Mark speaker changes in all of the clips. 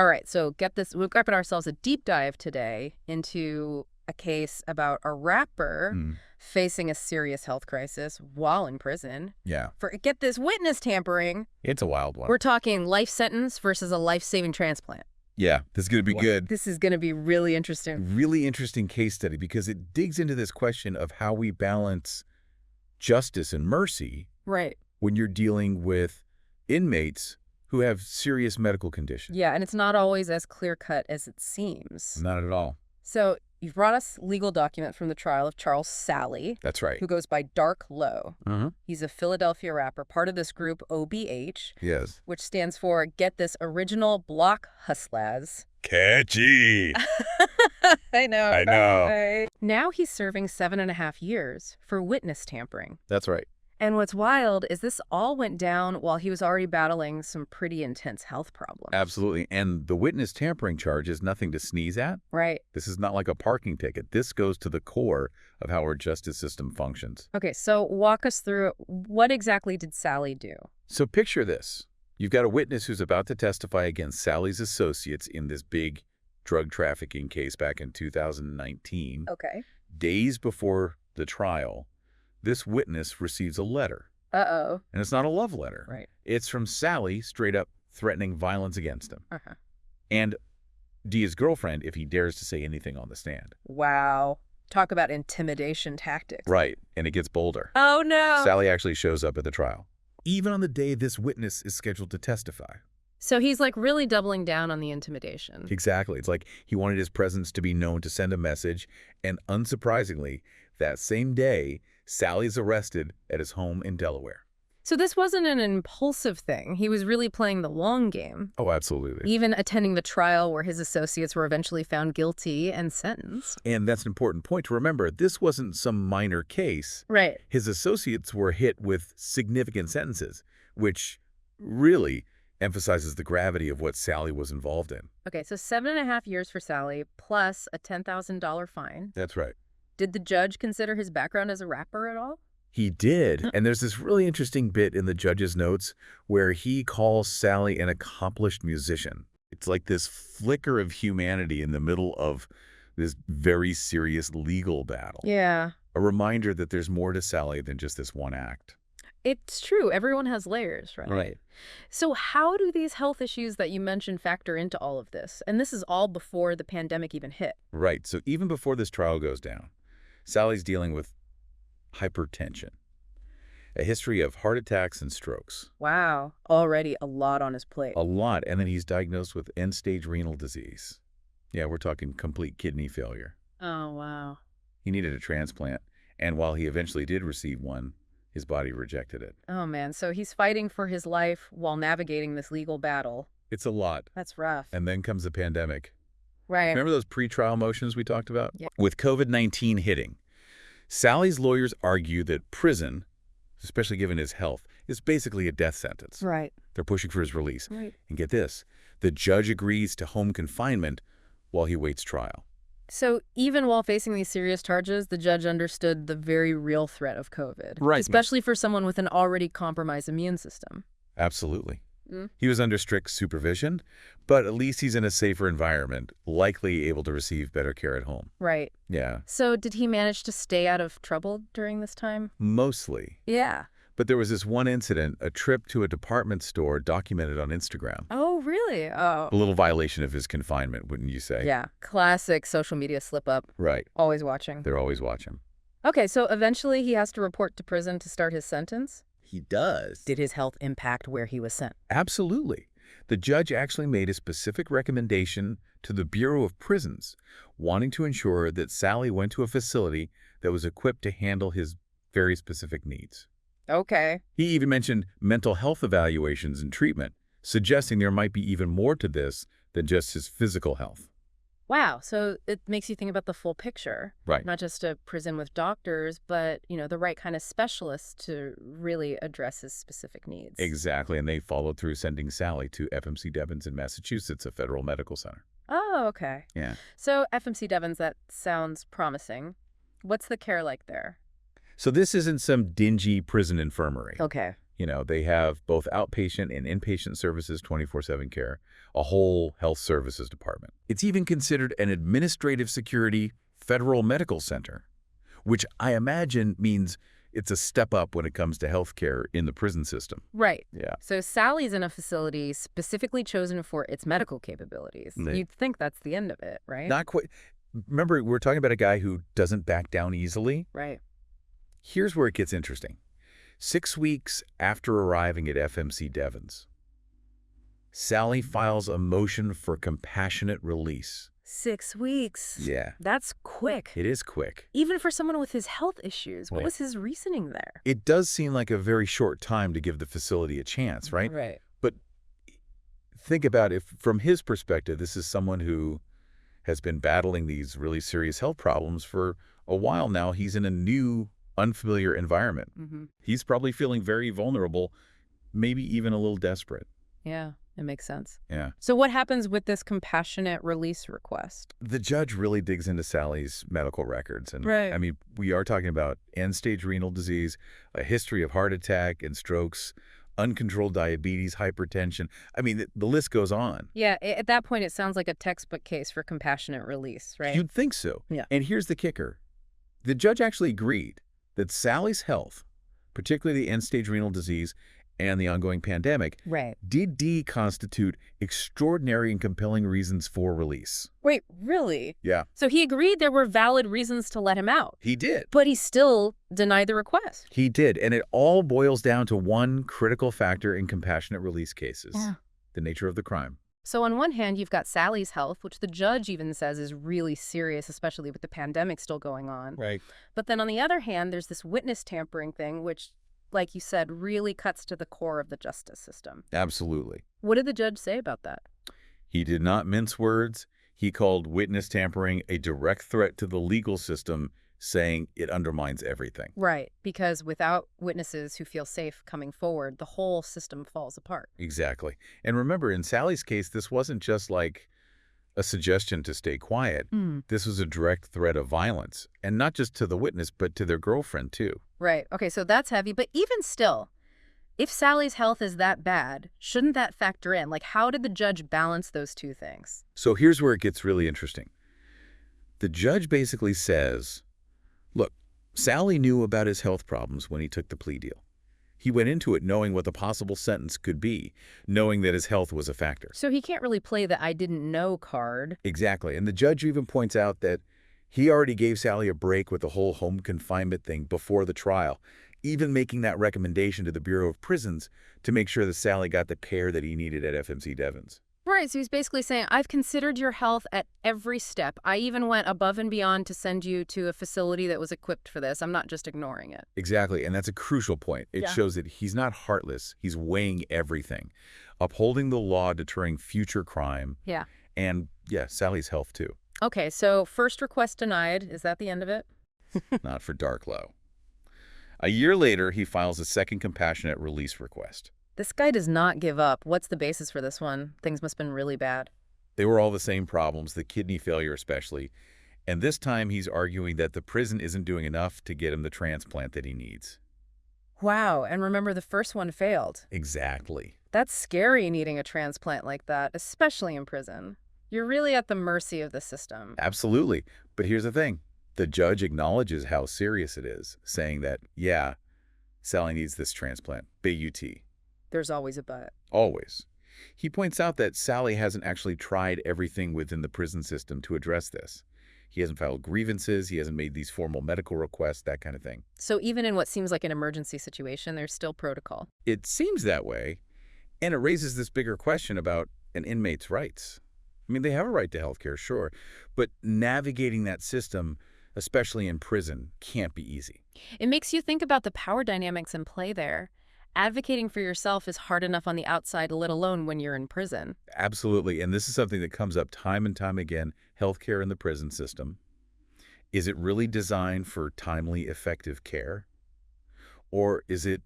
Speaker 1: All right, so get this. We're grabbing ourselves a deep dive today into a case about a rapper facing a serious health crisis while in prison.
Speaker 2: Yeah.
Speaker 1: For, get this, witness tampering.
Speaker 2: It's a wild one.
Speaker 1: We're talking life sentence versus a life-saving transplant.
Speaker 2: Yeah, this is going to be good.
Speaker 1: This is going to be really interesting.
Speaker 2: Really interesting case study because it digs into this question of how we balance justice and mercy when you're dealing with inmates who have serious medical conditions.
Speaker 1: Yeah, and it's not always as clear-cut as it seems.
Speaker 2: Not at all.
Speaker 1: So you've brought us legal document from the trial of Charles Salley.
Speaker 2: That's right.
Speaker 1: Who goes by Dark Low. He's a Philadelphia rapper, part of this group OBH.
Speaker 2: Yes.
Speaker 1: Which stands for, get this, Original Block Hustlaz.
Speaker 2: Catchy.
Speaker 1: I know.
Speaker 2: I know.
Speaker 1: Right? Now he's serving 7.5 years for witness tampering.
Speaker 2: That's right.
Speaker 1: And what's wild is this all went down while he was already battling some pretty intense health problems.
Speaker 2: Absolutely. And the witness tampering charge is nothing to sneeze at.
Speaker 1: Right.
Speaker 2: This is not like a parking ticket. This goes to the core of how our justice system functions.
Speaker 1: Okay, so walk us through it. What exactly did Salley do?
Speaker 2: So picture this. You've got a witness who's about to testify against Salley's associates in this big drug trafficking case back in 2019.
Speaker 1: Okay.
Speaker 2: Days before the trial, this witness receives a letter.
Speaker 1: Uh-oh.
Speaker 2: And it's not a love letter.
Speaker 1: Right.
Speaker 2: It's from Salley, straight up threatening violence against him.
Speaker 1: Uh-huh.
Speaker 2: And Dia's girlfriend, if he dares to say anything on the stand.
Speaker 1: Wow. Talk about intimidation tactics.
Speaker 2: Right. And it gets bolder.
Speaker 1: Oh, no.
Speaker 2: Salley actually shows up at the trial, even on the day this witness is scheduled to testify.
Speaker 1: So he's like really doubling down on the intimidation.
Speaker 2: Exactly. It's like he wanted his presence to be known to send a message. And unsurprisingly, that same day, Sally's arrested at his home in Delaware.
Speaker 1: So this wasn't an impulsive thing. He was really playing the long game.
Speaker 2: Oh, absolutely.
Speaker 1: Even attending the trial where his associates were eventually found guilty and sentenced.
Speaker 2: And that's an important point to remember. This wasn't some minor case.
Speaker 1: Right.
Speaker 2: His associates were hit with significant sentences, which really emphasizes the gravity of what Salley was involved in.
Speaker 1: Okay, so 7.5 years for Salley plus a $10,000 fine.
Speaker 2: That's right.
Speaker 1: Did the judge consider his background as a rapper at all?
Speaker 2: He did. And there's this really interesting bit in the judge's notes where he calls Salley an accomplished musician. It's like this flicker of humanity in the middle of this very serious legal battle.
Speaker 1: Yeah.
Speaker 2: A reminder that there's more to Salley than just this one act.
Speaker 1: It's true. Everyone has layers, right?
Speaker 2: Right.
Speaker 1: So how do these health issues that you mentioned factor into all of this? And this is all before the pandemic even hit.
Speaker 2: Right. So even before this trial goes down, Salley's dealing with hypertension, a history of heart attacks and strokes.
Speaker 1: Wow. Already a lot on his plate.
Speaker 2: A lot. And then he's diagnosed with end-stage renal disease. Yeah, we're talking complete kidney failure.
Speaker 1: Oh, wow.
Speaker 2: He needed a transplant. And while he eventually did receive one, his body rejected it.
Speaker 1: Oh, man. So he's fighting for his life while navigating this legal battle.
Speaker 2: It's a lot.
Speaker 1: That's rough.
Speaker 2: And then comes the pandemic.
Speaker 1: Right.
Speaker 2: Remember those pre-trial motions we talked about?
Speaker 1: Yeah.
Speaker 2: With COVID-19 hitting, Salley's lawyers argue that prison, especially given his health, is basically a death sentence.
Speaker 1: Right.
Speaker 2: They're pushing for his release.
Speaker 1: Right.
Speaker 2: And get this, the judge agrees to home confinement while he waits trial.
Speaker 1: So even while facing these serious charges, the judge understood the very real threat of COVID.
Speaker 2: Right.
Speaker 1: Especially for someone with an already compromised immune system.
Speaker 2: Absolutely. He was under strict supervision, but at least he's in a safer environment, likely able to receive better care at home.
Speaker 1: Right.
Speaker 2: Yeah.
Speaker 1: So did he manage to stay out of trouble during this time?
Speaker 2: Mostly.
Speaker 1: Yeah.
Speaker 2: But there was this one incident, a trip to a department store documented on Instagram.
Speaker 1: Oh, really? Oh.
Speaker 2: A little violation of his confinement, wouldn't you say?
Speaker 1: Yeah. Classic social media slip-up.
Speaker 2: Right.
Speaker 1: Always watching.
Speaker 2: They're always watching.
Speaker 1: Okay, so eventually he has to report to prison to start his sentence?
Speaker 2: He does.
Speaker 1: Did his health impact where he was sent?
Speaker 2: Absolutely. The judge actually made a specific recommendation to the Bureau of Prisons, wanting to ensure that Salley went to a facility that was equipped to handle his very specific needs.
Speaker 1: Okay.
Speaker 2: He even mentioned mental health evaluations and treatment, suggesting there might be even more to this than just his physical health.
Speaker 1: Wow. So it makes you think about the full picture.
Speaker 2: Right.
Speaker 1: Not just a prison with doctors, but, the right kind of specialists to really address his specific needs.
Speaker 2: Exactly. And they followed through sending Salley to FMC Devens in Massachusetts, a federal medical center.
Speaker 1: Oh, okay.
Speaker 2: Yeah.
Speaker 1: So FMC Devens, that sounds promising. What's the care like there?
Speaker 2: So this isn't some dingy prison infirmary.
Speaker 1: Okay.
Speaker 2: They have both outpatient and inpatient services, 24/7 care, a whole health services department. It's even considered an administrative security federal medical center, which I imagine means it's a step up when it comes to healthcare in the prison system.
Speaker 1: Right.
Speaker 2: Yeah.
Speaker 1: So Sally's in a facility specifically chosen for its medical capabilities. You'd think that's the end of it, right?
Speaker 2: Not quite. Remember, we're talking about a guy who doesn't back down easily.
Speaker 1: Right.
Speaker 2: Here's where it gets interesting. 6 weeks after arriving at FMC Devens, Salley files a motion for compassionate release.
Speaker 1: 6 weeks.
Speaker 2: Yeah.
Speaker 1: That's quick.
Speaker 2: It is quick.
Speaker 1: Even for someone with his health issues. What
Speaker 2: Right.
Speaker 1: was his reasoning there?
Speaker 2: It does seem like a very short time to give the facility a chance, right?
Speaker 1: Right.
Speaker 2: But think about if, from his perspective, this is someone who has been battling these really serious health problems for a while now. He's in a new, unfamiliar environment.
Speaker 1: Mm-hmm.
Speaker 2: He's probably feeling very vulnerable, maybe even a little desperate.
Speaker 1: Yeah, it makes sense.
Speaker 2: Yeah.
Speaker 1: So what happens with this compassionate release request?
Speaker 2: The judge really digs into Sally's medical records. And
Speaker 1: Right.
Speaker 2: I mean, we are talking about end-stage renal disease, a history of heart attack and strokes, uncontrolled diabetes, hypertension. I mean, the list goes on.
Speaker 1: Yeah, at that point, it sounds like a textbook case for compassionate release, right?
Speaker 2: You'd think so.
Speaker 1: Yeah.
Speaker 2: And here's the kicker. The judge actually agreed that Sally's health, particularly the end-stage renal disease and the ongoing pandemic,
Speaker 1: Right.
Speaker 2: did constitute extraordinary and compelling reasons for release.
Speaker 1: Wait, really?
Speaker 2: Yeah.
Speaker 1: So he agreed there were valid reasons to let him out,
Speaker 2: He did.
Speaker 1: but he still denied the request.
Speaker 2: He did. And it all boils down to one critical factor in compassionate release cases.
Speaker 1: Yeah.
Speaker 2: The nature of the crime.
Speaker 1: So on one hand, you've got Sally's health, which the judge even says is really serious, especially with the pandemic still going on.
Speaker 2: Right.
Speaker 1: But then on the other hand, there's this witness tampering thing, which, like you said, really cuts to the core of the justice system.
Speaker 2: Absolutely.
Speaker 1: What did the judge say about that?
Speaker 2: He did not mince words. He called witness tampering a direct threat to the legal system, saying it undermines everything.
Speaker 1: Right, because without witnesses who feel safe coming forward, the whole system falls apart.
Speaker 2: Exactly. And remember, in Sally's case, this wasn't just like a suggestion to stay quiet. This was a direct threat of violence, and not just to the witness, but to their girlfriend, too.
Speaker 1: Right, okay, so that's heavy, but even still, if Sally's health is that bad, shouldn't that factor in? Like, how did the judge balance those two things?
Speaker 2: So here's where it gets really interesting. The judge basically says, look, Salley knew about his health problems when he took the plea deal. He went into it knowing what the possible sentence could be, knowing that his health was a factor.
Speaker 1: So he can't really play the I didn't know card.
Speaker 2: Exactly. And the judge even points out that he already gave Salley a break with the whole home confinement thing before the trial, even making that recommendation to the Bureau of Prisons to make sure that Salley got the care that he needed at FMC Devens.
Speaker 1: Right, so he's basically saying, I've considered your health at every step. I even went above and beyond to send you to a facility that was equipped for this. I'm not just ignoring it.
Speaker 2: Exactly, and that's a crucial point. It shows that he's not heartless. He's weighing everything, upholding the law, deterring future crime,
Speaker 1: Yeah.
Speaker 2: and, yeah, Sally's health, too.
Speaker 1: Okay, so first request denied. Is that the end of it?
Speaker 2: Not for Darklow. A year later, he files a second compassionate release request.
Speaker 1: This guy does not give up. What's the basis for this one? Things must have been really bad.
Speaker 2: They were all the same problems, the kidney failure especially. And this time he's arguing that the prison isn't doing enough to get him the transplant that he needs.
Speaker 1: Wow, and remember the first one failed.
Speaker 2: Exactly.
Speaker 1: That's scary needing a transplant like that, especially in prison. You're really at the mercy of the system.
Speaker 2: Absolutely. But here's the thing. The judge acknowledges how serious it is, saying that, yeah, Salley needs this transplant. Big UT.
Speaker 1: There's always a but.
Speaker 2: Always. He points out that Salley hasn't actually tried everything within the prison system to address this. He hasn't filed grievances, he hasn't made these formal medical requests, that kind of thing.
Speaker 1: So even in what seems like an emergency situation, there's still protocol.
Speaker 2: It seems that way, and it raises this bigger question about an inmate's rights. I mean, they have a right to health care, sure, but navigating that system, especially in prison, can't be easy.
Speaker 1: It makes you think about the power dynamics in play there. Advocating for yourself is hard enough on the outside, let alone when you're in prison.
Speaker 2: Absolutely, and this is something that comes up time and time again, healthcare in the prison system. Is it really designed for timely, effective care? Or is it,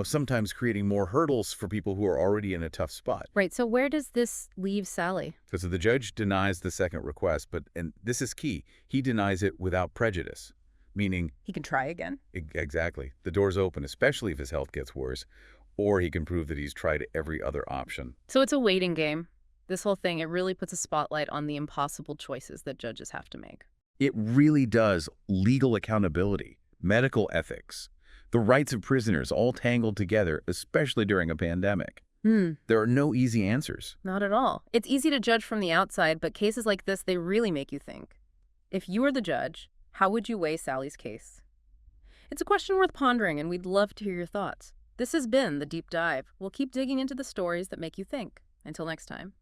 Speaker 2: sometimes creating more hurdles for people who are already in a tough spot?
Speaker 1: Right, so where does this leave Salley?
Speaker 2: So the judge denies the second request, and this is key, he denies it without prejudice. meaning
Speaker 1: He can try again.
Speaker 2: exactly. The door's open, especially if his health gets worse, or he can prove that he's tried every other option.
Speaker 1: So it's a waiting game. This whole thing, it really puts a spotlight on the impossible choices that judges have to make.
Speaker 2: It really does. Legal accountability, medical ethics, the rights of prisoners all tangled together, especially during a pandemic. There are no easy answers.
Speaker 1: Not at all. It's easy to judge from the outside, but cases like this, they really make you think. If you were the judge, how would you weigh Sally's case? It's a question worth pondering, and we'd love to hear your thoughts. This has been The Deep Dive. We'll keep digging into the stories that make you think. Until next time.